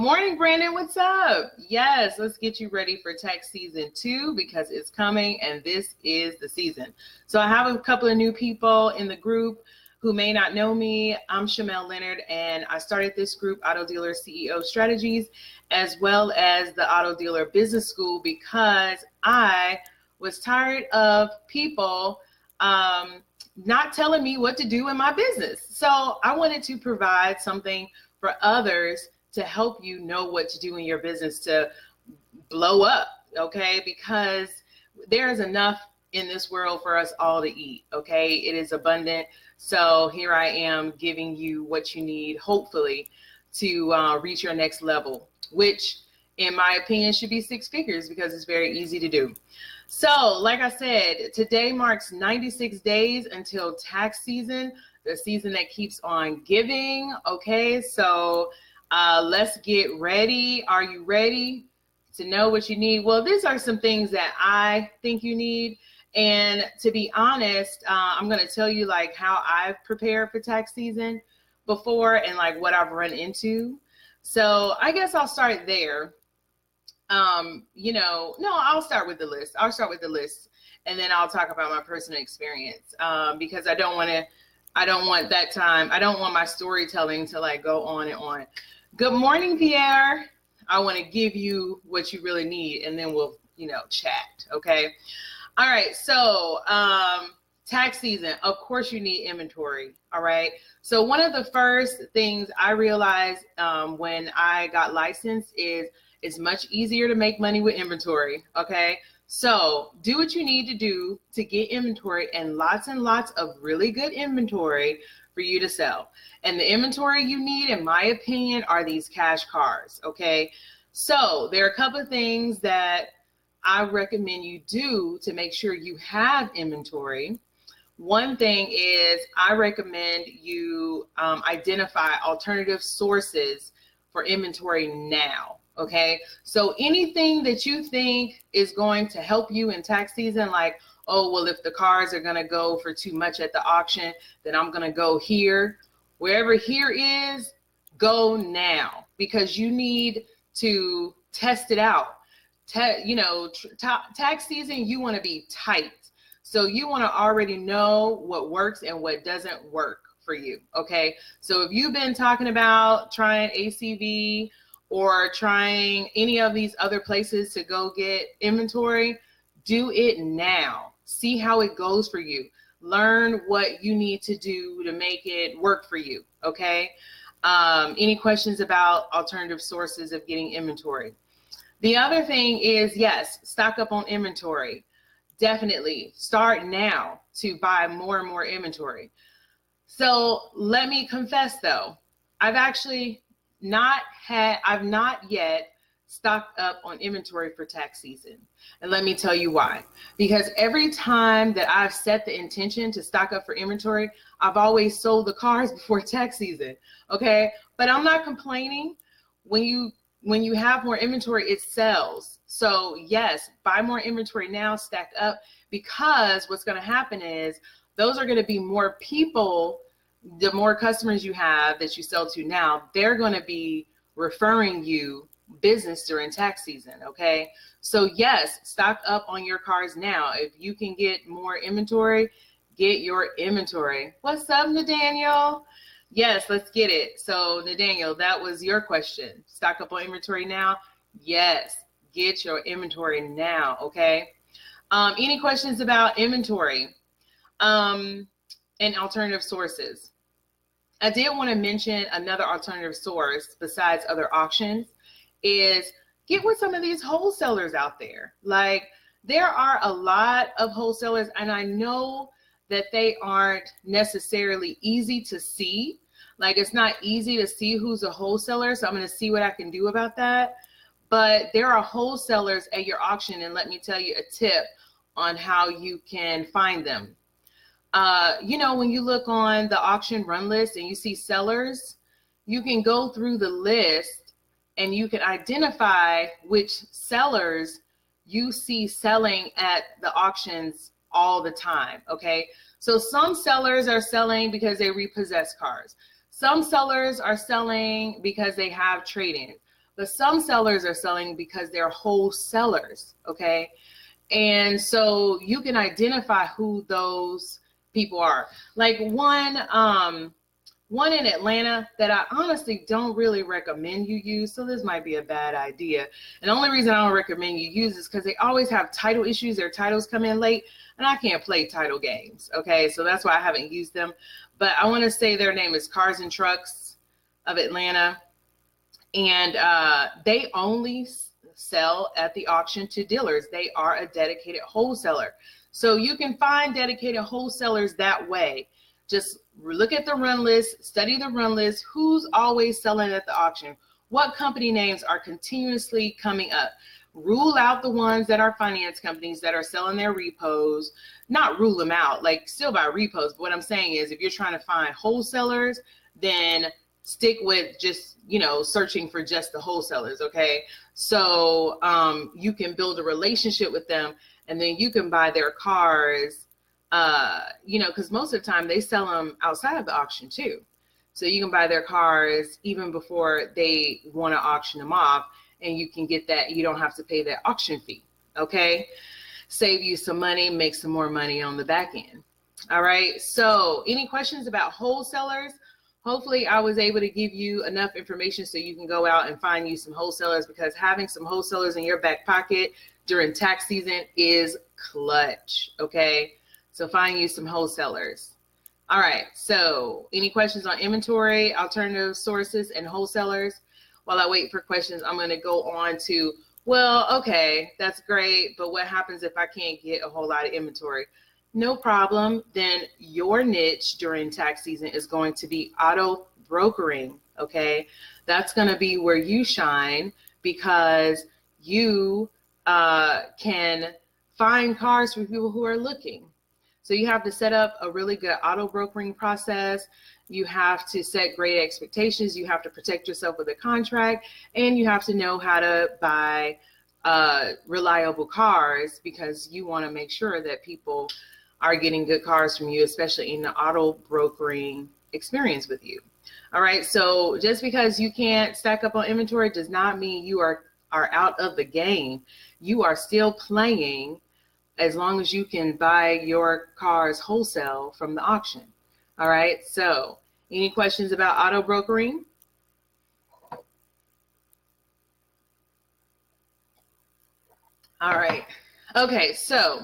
Morning, Brandon. What's up? Yes, let's get you ready for tax season 2 because it's coming and this is the season. So I have a couple of new people in the group who may not know me. I'm Shamel Leonard, and I started this group, Auto Dealer CEO Strategies, as well as the Auto Dealer Business School, because I was tired of people not telling me what to do in my business. So I wanted to provide something for others to help you know what to do in your business to blow up, okay? Because there is enough in this world for us all to eat, okay? It is abundant. So here I am giving you what you need, hopefully, to reach your next level, which in my opinion should be 6 figures because it's very easy to do. So like I said, today marks 96 days until tax season, the season that keeps on giving, okay? So let's get ready. Are you ready to know what you need? Well, these are some things that I think you need. And to be honest, I'm going to tell you like how I've prepared for tax season before and like what I've run into. So I guess I'll start there. I'll start with the list. And then I'll talk about my personal experience because I don't want my storytelling to like go on and on. Good morning, Pierre. I want to give you what you really need, and then we'll, chat, okay? All right, so tax season, of course you need inventory, all right? So one of the first things I realized when I got licensed is it's much easier to make money with inventory, okay? So do what you need to do to get inventory and lots of really good inventory for you to sell. And the inventory you need, in my opinion, are these cash cars, okay? So there are a couple of things that I recommend you do to make sure you have inventory. One thing is I recommend you identify alternative sources for inventory now, okay? So anything that you think is going to help you in tax season, like, oh, well, if the cars are gonna go for too much at the auction, then I'm gonna go here. Wherever here is, go now, because you need to test it out. Tax season, you wanna be tight. So you wanna already know what works and what doesn't work for you, okay? So if you've been talking about trying ACV or trying any of these other places to go get inventory, do it now. See how it goes for you. Learn what you need to do to make it work for you, okay? Any questions about alternative sources of getting inventory? The other thing is, yes, stock up on inventory. Definitely start now to buy more and more inventory. So let me confess though, I've not yet stocked up on inventory for tax season. And let me tell you why. Because every time that I've set the intention to stock up for inventory, I've always sold the cars before tax season, okay? But I'm not complaining. When you have more inventory, it sells. So yes, buy more inventory now, stack up, because what's gonna happen is those are gonna be more people. The more customers you have that you sell to now, they're gonna be referring you business during tax season, okay? So yes, stock up on your cars now. If you can get more inventory, get your inventory. What's up, Nathaniel? Yes, let's get it. So Nathaniel, that was your question. Stock up on inventory now? Yes, get your inventory now, okay? Any questions about inventory and alternative sources? I did want to mention another alternative source besides other auctions is get with some of these wholesalers out there. Like, there are a lot of wholesalers, and I know that they aren't necessarily easy to see. Like, it's not easy to see who's a wholesaler, so I'm going to see what I can do about that. But there are wholesalers at your auction, and let me tell you a tip on how you can find them. When you look on the auction run list and you see sellers, you can go through the list and you can identify which sellers you see selling at the auctions all the time, okay? So some sellers are selling because they repossess cars. Some sellers are selling because they have trade-ins. but some sellers are selling because they're wholesalers, okay? And so you can identify who those people are. Like one in Atlanta that I honestly don't really recommend you use. So this might be a bad idea. And the only reason I don't recommend you use is because they always have title issues. Their titles come in late and I can't play title games. Okay. So that's why I haven't used them. But I want to say their name is Cars and Trucks of Atlanta. And they only sell at the auction to dealers. They are a dedicated wholesaler. So you can find dedicated wholesalers that way. Just look at the run list, study the run list, who's always selling at the auction, what company names are continuously coming up. Rule out the ones that are finance companies that are selling their repos. Not rule them out, like still buy repos. But what I'm saying is if you're trying to find wholesalers, then stick with just, searching for just the wholesalers, okay? So you can build a relationship with them and then you can buy their cars, because most of the time they sell them outside of the auction too. So you can buy their cars even before they want to auction them off and you can get that. You don't have to pay that auction fee, okay? Save you some money, make some more money on the back end. All right, so any questions about wholesalers? Hopefully I was able to give you enough information so you can go out and find you some wholesalers, because having some wholesalers in your back pocket during tax season is clutch, okay? So find you some wholesalers. All right, so any questions on inventory, alternative sources, and wholesalers? While I wait for questions, I'm gonna go on to, well, okay, that's great, but what happens if I can't get a whole lot of inventory? No problem. Then your niche during tax season is going to be auto brokering, okay? That's going to be where you shine, because you can find cars for people who are looking. So you have to set up a really good auto brokering process. You have to set great expectations. You have to protect yourself with a contract, and you have to know how to buy reliable cars, because you want to make sure that people are getting good cars from you, especially in the auto brokering experience with you. All right, so just because you can't stack up on inventory does not mean you are out of the game. You are still playing as long as you can buy your cars wholesale from the auction. All right, so any questions about auto brokering? All right, okay, so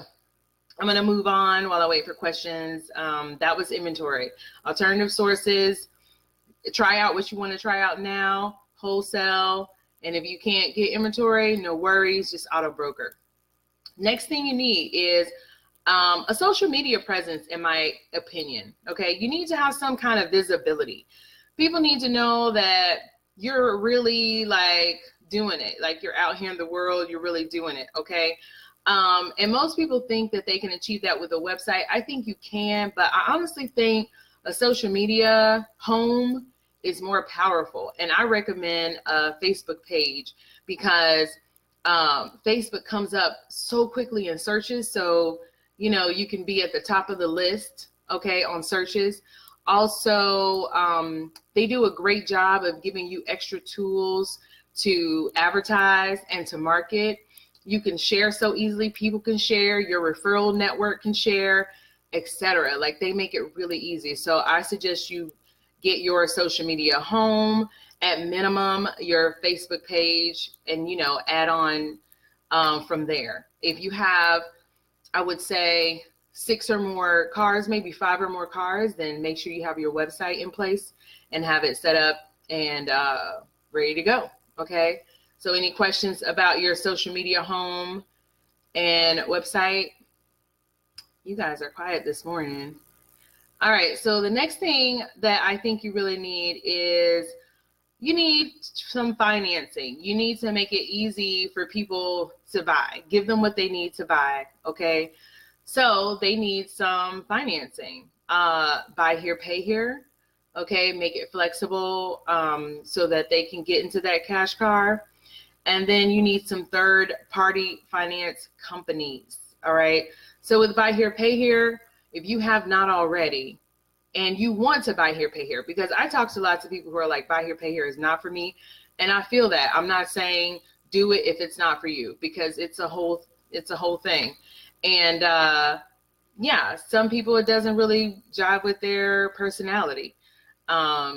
I'm going to move on while I wait for questions. That was inventory. Alternative sources, try out what you want to try out now, wholesale, and if you can't get inventory, no worries, just auto broker. Next thing you need is a social media presence, in my opinion, okay? You need to have some kind of visibility. People need to know that you're really like doing it, like you're out here in the world, you're really doing it, okay? And most people think that they can achieve that with a website. I think you can, but I honestly think a social media home is more powerful. And I recommend a Facebook page, because Facebook comes up so quickly in searches. So, you can be at the top of the list, okay, on searches. Also, they do a great job of giving you extra tools to advertise and to market. You can share so easily. People can share, your referral network can share, etc. Like, they make it really easy. So I suggest you get your social media home, at minimum your Facebook page, and add on from there. If you have, I would say, 6 or more cars, maybe 5 or more cars, then make sure you have your website in place and have it set up and ready to go. Okay. So any questions about your social media home and website? You guys are quiet this morning. All right, so the next thing that I think you really need is you need some financing. You need to make it easy for people to buy. Give them what they need to buy, okay? So they need some financing. Buy here, pay here, okay? Make it flexible so that they can get into that cash car. And then you need some third-party finance companies, all right? So with buy here, pay here, if you have not already, and you want to buy here, pay here, because I talk to lots of people who are like, buy here, pay here is not for me. And I feel that. I'm not saying do it if it's not for you, because it's a whole thing. And yeah, some people, it doesn't really jive with their personality.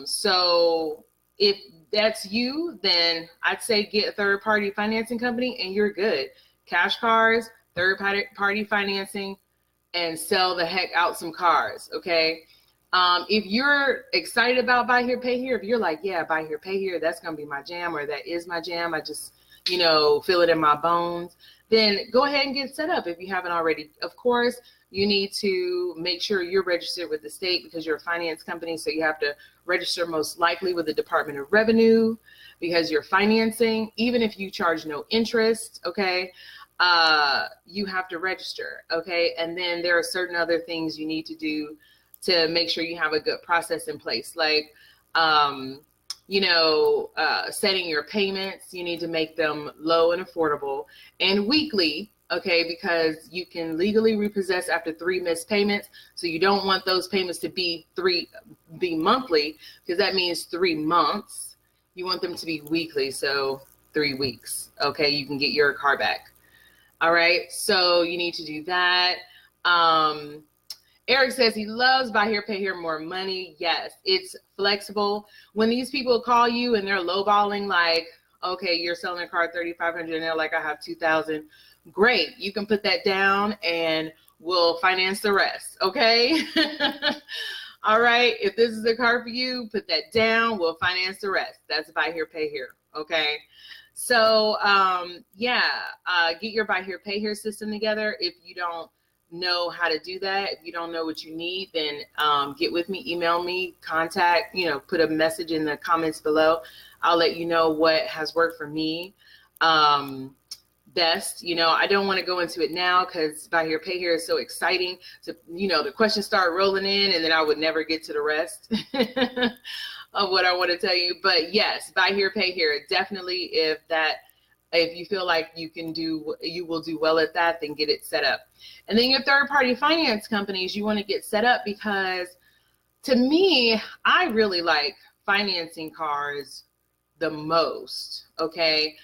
So if that's you, then I'd say get a third party financing company and you're good. Cash cars, third party financing, and sell the heck out some cars. Okay. If you're excited about Buy Here, Pay Here, if you're like, yeah, Buy Here, Pay Here, that's going to be my jam, or that is my jam, I just, feel it in my bones, then go ahead and get set up if you haven't already. Of course, you need to make sure you're registered with the state because you're a finance company. So you have to register most likely with the Department of Revenue because you're financing, even if you charge no interest, okay? You have to register, okay? And then there are certain other things you need to do to make sure you have a good process in place, like, setting your payments. You need to make them low and affordable and weekly, okay, because you can legally repossess after 3 missed payments. So you don't want those payments to be monthly, because that means 3 months. You want them to be weekly, so 3 weeks, okay, you can get your car back. All right, so you need to do that. Eric says he loves Buy Here, Pay Here, more money. Yes, it's flexible. When these people call you and they're lowballing, like, okay, you're selling a car at $3,500 and they're like, I have $2,000. Great, you can put that down and we'll finance the rest, okay? All right, if this is a car for you, put that down, we'll finance the rest. That's Buy Here, Pay Here, okay? So, get your Buy Here, Pay Here system together. If you don't know how to do that, if you don't know what you need, then get with me, email me, contact, put a message in the comments below. I'll let you know what has worked for me best. I don't want to go into it now because Buy Here, Pay Here is so exciting. So, the questions start rolling in and then I would never get to the rest of what I want to tell you. But yes, Buy Here, Pay Here, definitely. If you feel like you will do well at that, then get it set up. And then your third party finance companies, you want to get set up because, to me, I really like financing cars the most, okay?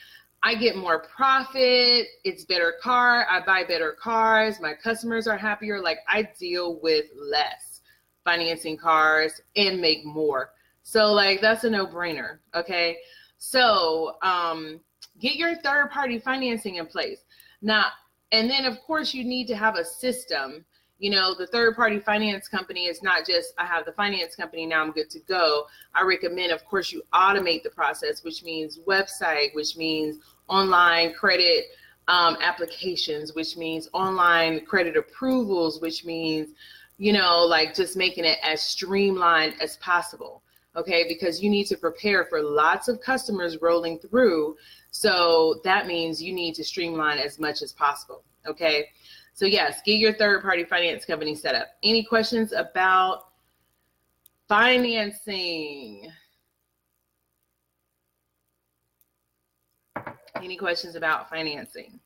I get more profit, it's better car, I buy better cars, my customers are happier, like I deal with less financing cars and make more. So like that's a no-brainer, okay? So get your third party financing in place. Now, and then of course you need to have a system. The third party finance company is not just, I have the finance company, now I'm good to go. I recommend, of course, you automate the process, which means website, which means online credit applications, which means online credit approvals, which means, like just making it as streamlined as possible. Okay, because you need to prepare for lots of customers rolling through. So that means you need to streamline as much as possible. Okay. So yes, get your third party finance company set up. Any questions about financing? Any questions about financing?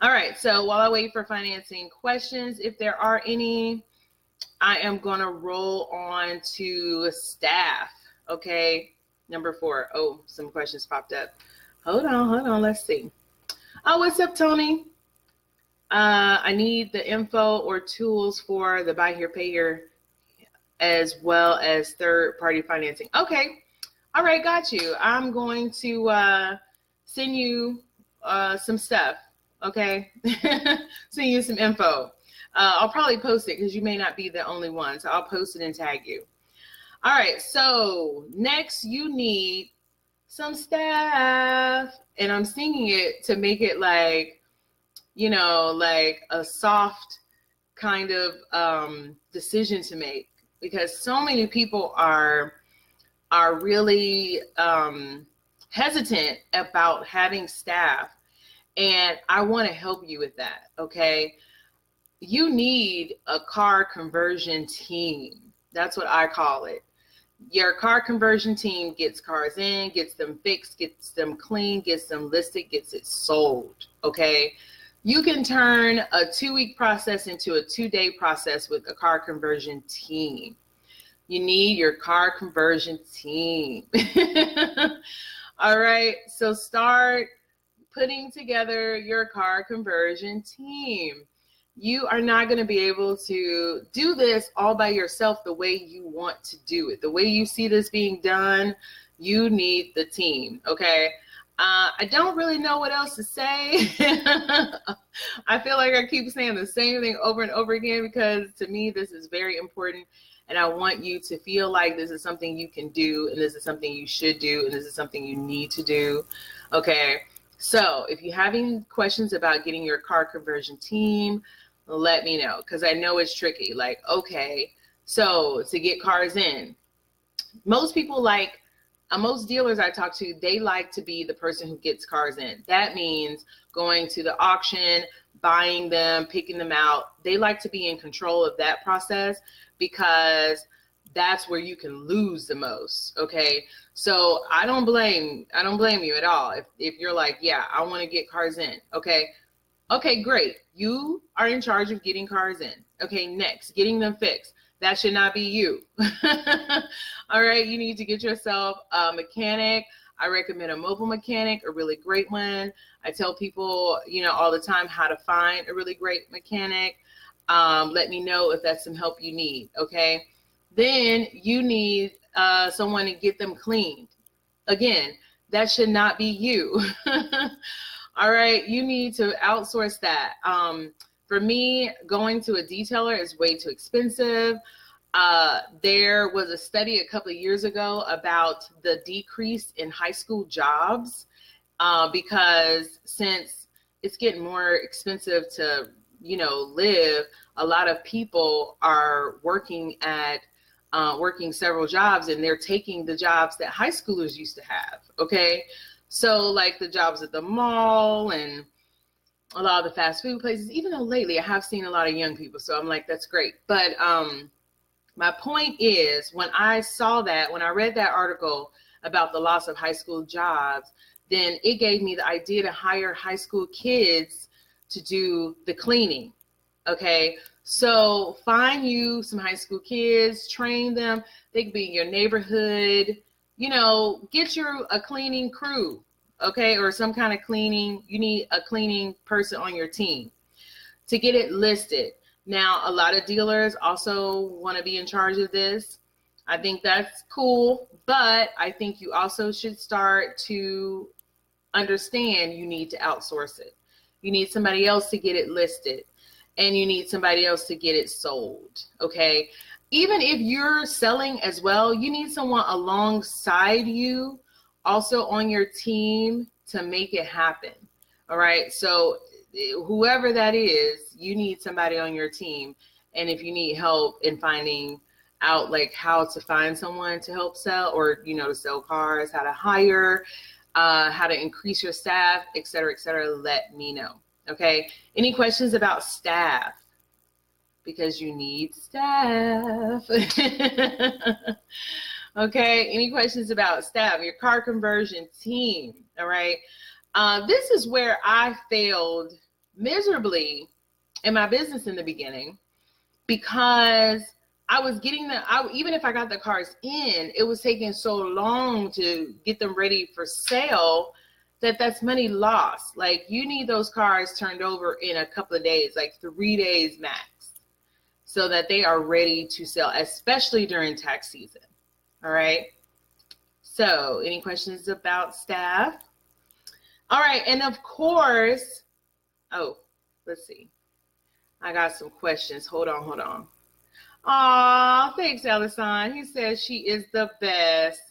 All right, so while I wait for financing questions, if there are any, I am gonna roll on to staff, okay? Number 4. Oh, some questions popped up. Hold on, let's see. Oh, what's up, Tony? I need the info or tools for the Buy Here, Pay Here, as well as third party financing. Okay, all right, got you. I'm going to send you some stuff, okay? Send you some info. I'll probably post it because you may not be the only one, so I'll post it and tag you. All right, so next you need some staff, and I'm singing it to make it like, like a soft kind of decision to make, because so many people are really hesitant about having staff, and I want to help you with that, okay? You need a car conversion team. That's what I call it. Your car conversion team gets cars in, gets them fixed, gets them clean, gets them listed, gets it sold, okay? You can turn a 2-week process into a 2-day process with a car conversion team. You need your car conversion team. All right, so start putting together your car conversion team. You are not going to be able to do this all by yourself the way you want to do it. The way you see this being done, you need the team, okay? I don't really know what else to say. I feel like I keep saying the same thing over and over again because to me, this is very important. And I want you to feel like this is something you can do, and this is something you should do, and this is something you need to do, okay? So if you have any questions about getting your car conversion team, let me know, because I know it's tricky. Like, okay, so to get cars in, most people most dealers I talk to, they like to be the person who gets cars in. That means going to the auction, buying them, picking them out. They like to be in control of that process because that's where you can lose the most, okay? So I don't blame you at all if you're like, yeah, I want to get cars in, okay? Okay, great. You are in charge of getting cars in. Okay, next, getting them fixed. That should not be you. All right, you need to get yourself a mechanic. I recommend a mobile mechanic, a really great one. I tell people, all the time how to find a really great mechanic. Let me know if that's some help you need, okay? Then you need someone to get them cleaned. Again, that should not be you. All right, you need to outsource that. For me, going to a detailer is way too expensive. There was a study a couple of years ago about the decrease in high school jobs because since it's getting more expensive to, live, a lot of people are working several jobs, and they're taking the jobs that high schoolers used to have, okay? So like the jobs at the mall and a lot of the fast food places, even though lately I have seen a lot of young people. So I'm like, that's great. But my point is, when I read that article about the loss of high school jobs, then it gave me the idea to hire high school kids to do the cleaning. Okay. So find you some high school kids, train them. They could be in your neighborhood, get you a cleaning crew. Okay, or some kind of cleaning. You need a cleaning person on your team to get it listed. Now, a lot of dealers also want to be in charge of this. I think that's cool, but I think you also should start to understand you need to outsource it. You need somebody else to get it listed, and you need somebody else to get it sold, okay? Even if you're selling as well, you need someone alongside you also on your team to make it happen. All right. So whoever that is, you need somebody on your team. And if you need help in finding out like how to find someone to help sell, or, to sell cars, how to hire, how to increase your staff, et cetera, let me know. Okay. Any questions about staff? Because you need staff. Okay, any questions about staff, your car conversion team? All right, this is where I failed miserably in my business in the beginning, because I was even if I got the cars in, it was taking so long to get them ready for sale that's money lost. Like, you need those cars turned over in a couple of days, like 3 days max, so that they are ready to sell, especially during tax season. All right. So any questions about staff? All right. And of course, let's see. I got some questions. Hold on. Aw, thanks, Alison. He says she is the best.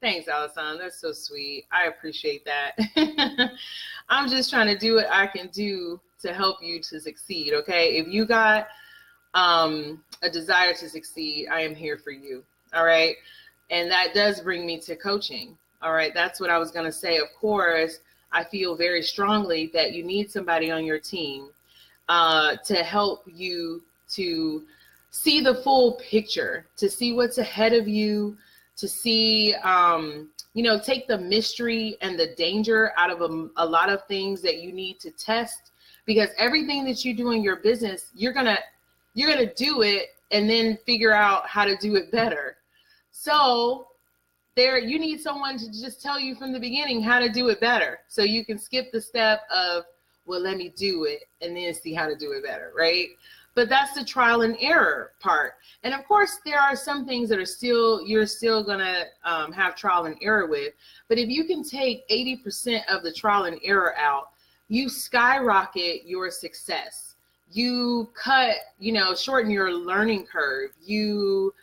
Thanks, Alison. That's so sweet. I appreciate that. I'm just trying to do what I can do to help you to succeed. Okay. If you got a desire to succeed, I am here for you. All right. And that does bring me to coaching. All right. That's what I was going to say. Of course, I feel very strongly that you need somebody on your team to help you to see the full picture, to see what's ahead of you, to see, take the mystery and the danger out of a lot of things that you need to test, because everything that you do in your business, you're going to do it and then figure out how to do it better. So you need someone to just tell you from the beginning how to do it better. So you can skip the step of, well, let me do it and then see how to do it better, right? But that's the trial and error part. And of course, there are some things that you're still gonna have trial and error with. But if you can take 80% of the trial and error out, you skyrocket your success. You shorten your learning curve. You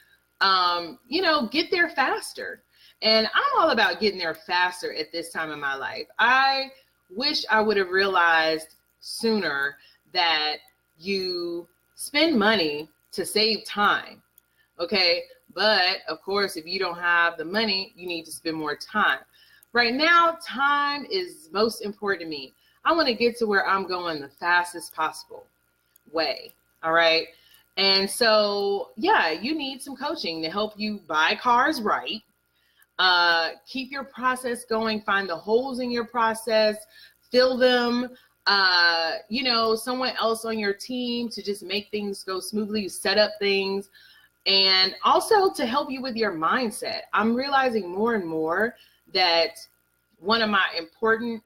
get there faster. And I'm all about getting there faster at this time in my life. I wish I would have realized sooner that you spend money to save time, okay? But of course, if you don't have the money, you need to spend more time. Right now, time is most important to me. I want to get to where I'm going the fastest possible way, all right? And so, yeah, you need some coaching to help you buy cars right. Keep your process going, find the holes in your process, fill them, someone else on your team to just make things go smoothly, you set up things, and also to help you with your mindset. I'm realizing more and more that one of my important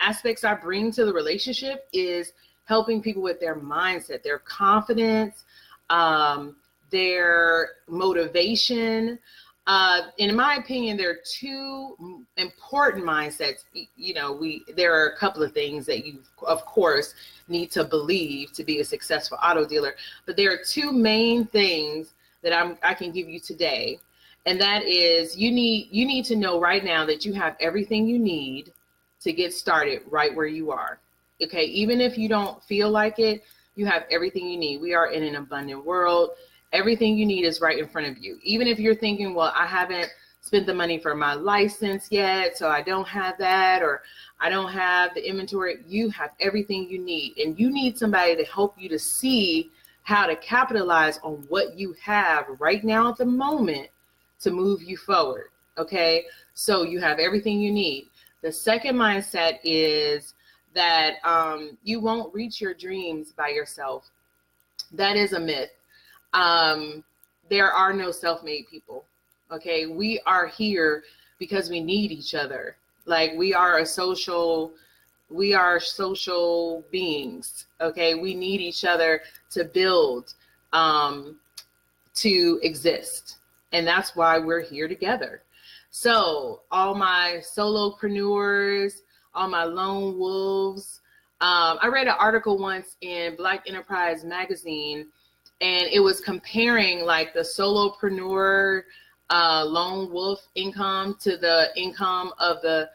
aspects I bring to the relationship is helping people with their mindset, their confidence, their motivation. In my opinion, there are two important mindsets. There are a couple of things that you, of course, need to believe to be a successful auto dealer. But there are two main things that I can give you today. And that is you need to know right now that you have everything you need to get started right where you are. Okay, even if you don't feel like it, you have everything you need. We are in an abundant world. Everything you need is right in front of you. Even if you're thinking, well, I haven't spent the money for my license yet, so I don't have that, or I don't have the inventory, you have everything you need. And you need somebody to help you to see how to capitalize on what you have right now at the moment to move you forward. Okay, so you have everything you need. The second mindset is that you won't reach your dreams by yourself. That is a myth. There are no self-made people. Okay, we are here because we need each other. Like we are social beings. Okay, we need each other to build, to exist, and that's why we're here together. So all my solopreneurs, all my lone wolves. I read an article once in Black Enterprise magazine, and it was comparing like the solopreneur lone wolf income to the income of the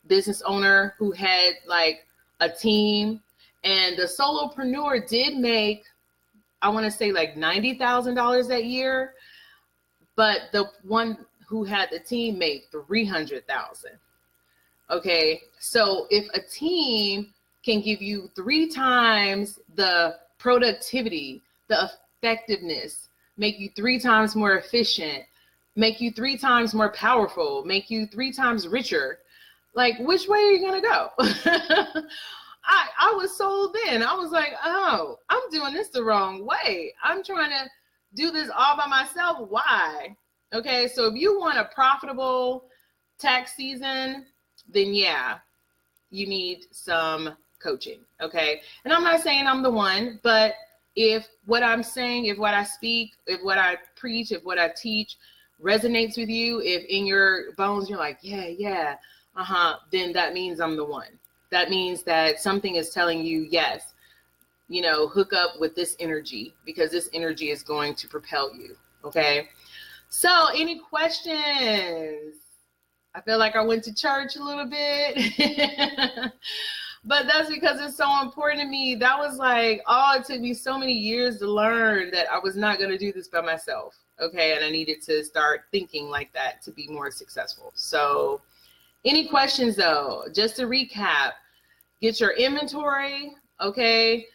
business owner who had like a team. And the solopreneur did make, I want to say like $90,000 that year, but the one who had the team made $300,000. Okay, so if a team can give you 3 times the productivity, the effectiveness, make you 3 times more efficient, make you 3 times more powerful, make you 3 times richer, like which way are you gonna go? I was sold then. I was like, oh, I'm doing this the wrong way. I'm trying to do this all by myself. Why? Okay, so if you want a profitable tax season, then yeah, you need some coaching. Okay, and I'm not saying I'm the one, but if what I'm saying, if what I speak, if what I preach, if what I teach resonates with you, if in your bones you're like, yeah, then that means I'm the one. That means that something is telling you, yes, hook up with this energy, because this energy is going to propel you. Okay, so any questions? I feel like I went to church a little bit, but that's because it's so important to me. That was like, it took me so many years to learn that I was not going to do this by myself. Okay, and I needed to start thinking like that to be more successful. So any questions though? Just to recap, get your inventory, okay?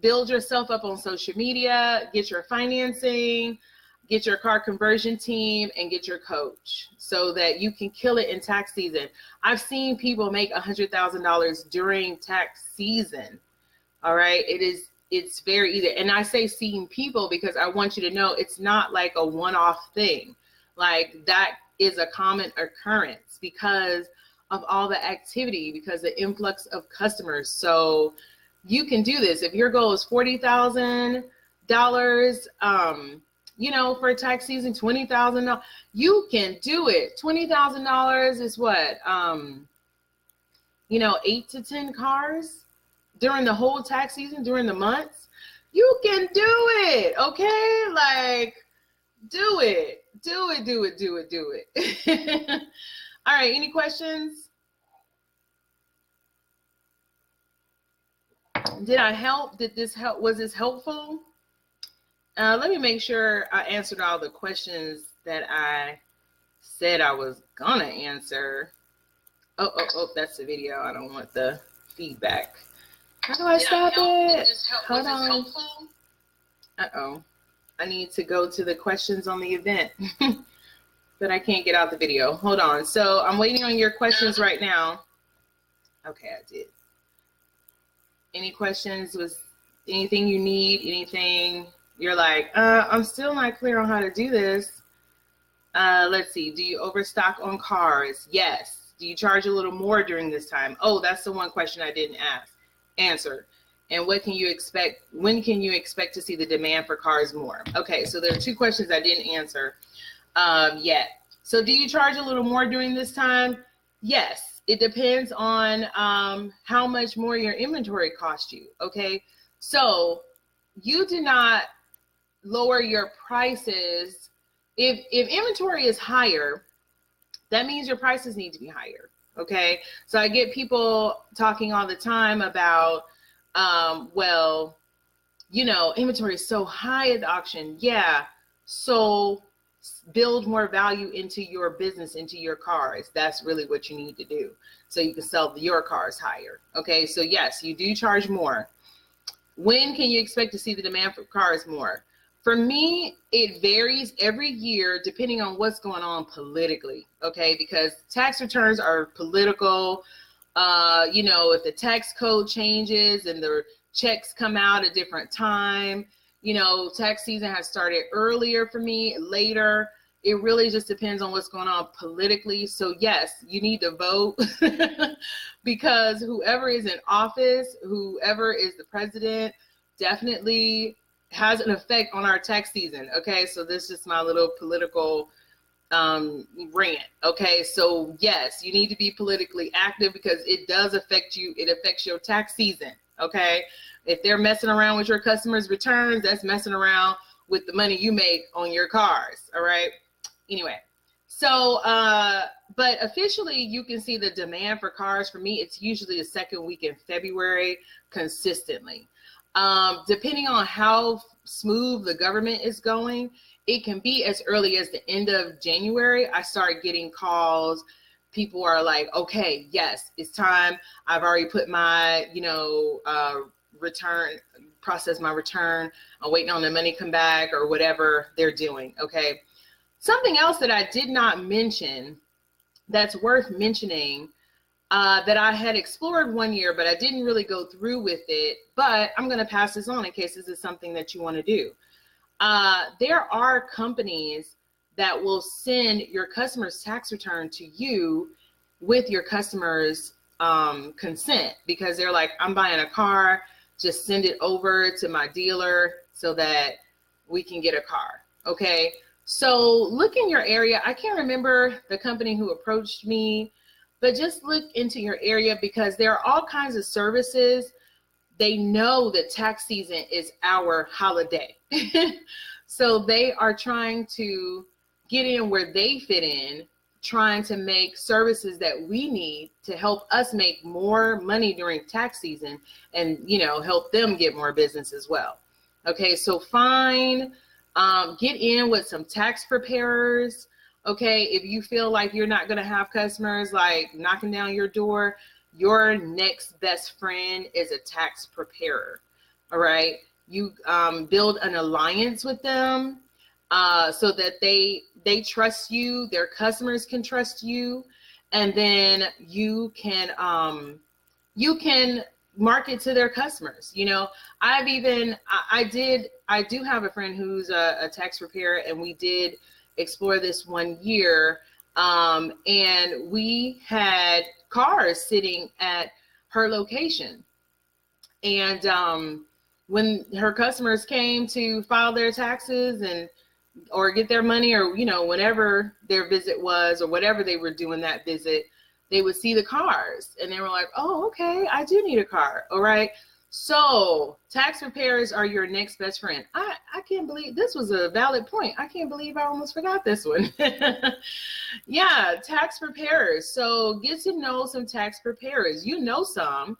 Build yourself up on social media, get your financing, get your car conversion team, and get your coach so that you can kill it in tax season. I've seen people make $100,000 during tax season. All right. It is it's very easy. And I say seeing people because I want you to know it's not like a one-off thing. Like that is a common occurrence because of all the activity, because the influx of customers. So you can do this. If your goal is $40,000, you know, for tax season, $20,000, you can do it. $20,000 is what, you know, 8 to 10 cars during the whole tax season, during the months. You can do it, okay? Like, do it. Do it, do it, do it, do it. All right, any questions? Did I help? Did this help? Was this helpful? Let me make sure I answered all the questions that I said I was gonna answer. Oh, that's the video. I don't want the feedback. How do I stop it? Hold on. Uh-oh. I need to go to the questions on the event. But I can't get out the video. Hold on. So I'm waiting on your questions right now. Okay, I did. Any questions? Was anything you need? Anything you're like, I'm still not clear on how to do this? Let's see. Do you overstock on cars? Yes. Do you charge a little more during this time? Oh, that's the one question I didn't answer. And what can you expect? When can you expect to see the demand for cars more? Okay, so there are 2 questions I didn't answer yet. So do you charge a little more during this time? Yes, it depends on how much more your inventory costs you. Okay, so you do not lower your prices. If inventory is higher, that means your prices need to be higher. Okay, so I get people talking all the time about, well, you know, inventory is so high at the auction. Yeah, so build more value into your business, into your cars. That's really what you need to do so you can sell your cars higher. Okay, so yes, you do charge more. When can you expect to see the demand for cars more? For me, it varies every year depending on what's going on politically, okay? Because tax returns are political. You know, if the tax code changes and the checks come out at a different time, you know, tax season has started earlier for me, later. It really just depends on what's going on politically. So yes, you need to vote because whoever is in office, whoever is the president, definitely has an effect on our tax season. Okay, so this is my little political rant. Okay, so yes, you need to be politically active because it does affect you. It affects your tax season. Okay, if they're messing around with your customers' returns, that's messing around with the money you make on your cars. All right. Anyway, so but officially you can see the demand for cars. For me, it's usually the second week in February consistently. Depending on how smooth the government is going, it can be as early as the end of January. I start getting calls. People are like, okay, yes, it's time. I've already put my, you know, process my return. I'm waiting on the money come back or whatever they're doing. Okay. Something else that I did not mention that's worth mentioning that I had explored one year, but I didn't really go through with it, but I'm going to pass this on in case this is something that you want to do. There are companies that will send your customer's tax return to you with your customer's consent, because they're like, I'm buying a car, just send it over to my dealer so that we can get a car. Okay. So look in your area. I can't remember the company who approached me, but just look into your area because there are all kinds of services. They know that tax season is our holiday. So they are trying to get in where they fit in, trying to make services that we need to help us make more money during tax season and, you know, help them get more business as well. Okay, so get in with some tax preparers. Okay, if you feel like you're not going to have customers like knocking down your door, your next best friend is a tax preparer. All right, you build an alliance with them so that they trust you, their customers can trust you, and then you can market to their customers. You know, I do have a friend who's a tax preparer, and we did explore this one year. And we had cars sitting at her location. And when her customers came to file their taxes or get their money, or, you know, whatever their visit was, or whatever they were doing that visit, they would see the cars and they were like, oh, okay, I do need a car. All right. So tax preparers are your next best friend. I can't believe this was a valid point. I can't believe I almost forgot this one. Yeah, tax preparers. So get to know some tax preparers. You know some.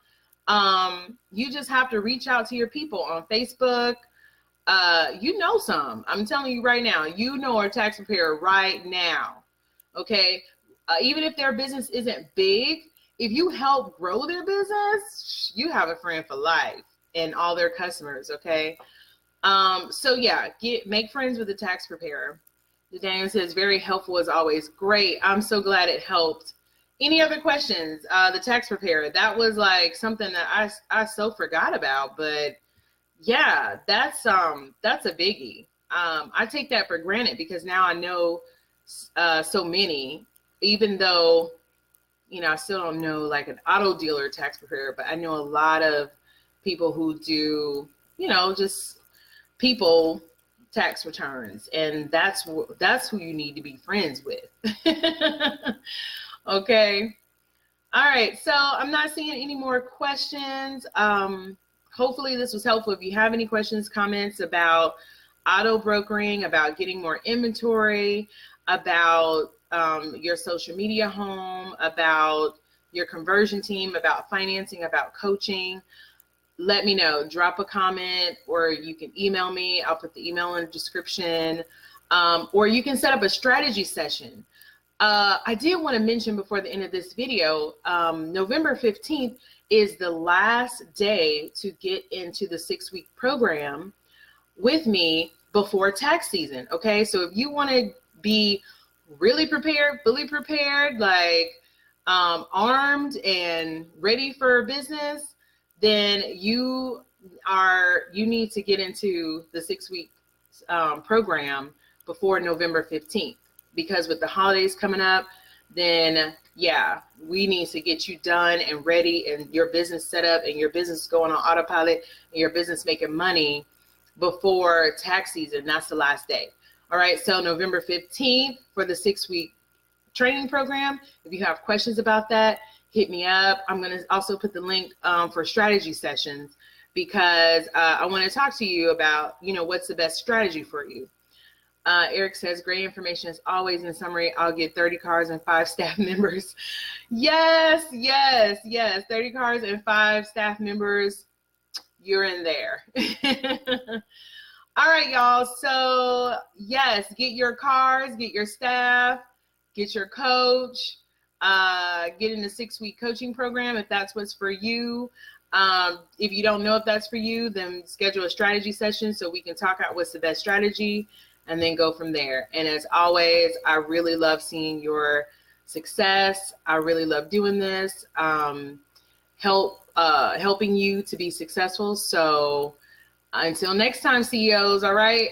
You just have to reach out to your people on Facebook. You know some. I'm telling you right now, you know a tax preparer right now. Okay. Even if their business isn't big, if you help grow their business, you have a friend for life and all their customers. Okay. So yeah, make friends with a tax preparer. Daniel says, very helpful as always. Great. I'm so glad it helped. Any other questions? The tax preparer, that was like something that I so forgot about, but yeah, that's a biggie. I take that for granted because now I know so many, even though, you know, I still don't know like an auto dealer tax preparer, but I know a lot of people who do, you know, just people tax returns, and that's who you need to be friends with. Okay. All right. So I'm not seeing any more questions. Hopefully this was helpful. If you have any questions, comments about auto brokering, about getting more inventory, about your social media home, about your conversion team, about financing, about coaching, let me know. Drop a comment, or you can email me. I'll put the email in the description. Or you can set up a strategy session. I did want to mention before the end of this video, November 15th is the last day to get into the 6-week program with me before tax season. Okay, so if you want to be really prepared, fully prepared, like armed and ready for business, then you need to get into the 6-week program before November 15th, because with the holidays coming up, then yeah, we need to get you done and ready and your business set up and your business going on autopilot and your business making money before tax season. That's the last day. All right, so November 15th for the 6-week training program. If you have questions about that, hit me up. I'm going to also put the link for strategy sessions, because I want to talk to you about, you know, what's the best strategy for you. Eric says, great information as always. In summary, I'll get 30 cars and 5 staff members. Yes, yes, yes. 30 cars and 5 staff members. You're in there. All right, y'all. So yes, get your cars, get your staff, get your coach, get in the 6-week coaching program if that's what's for you. If you don't know if that's for you, then schedule a strategy session so we can talk out what's the best strategy, and then go from there. And as always, I really love seeing your success. I really love doing this, helping you to be successful. So until next time, CEOs, all right?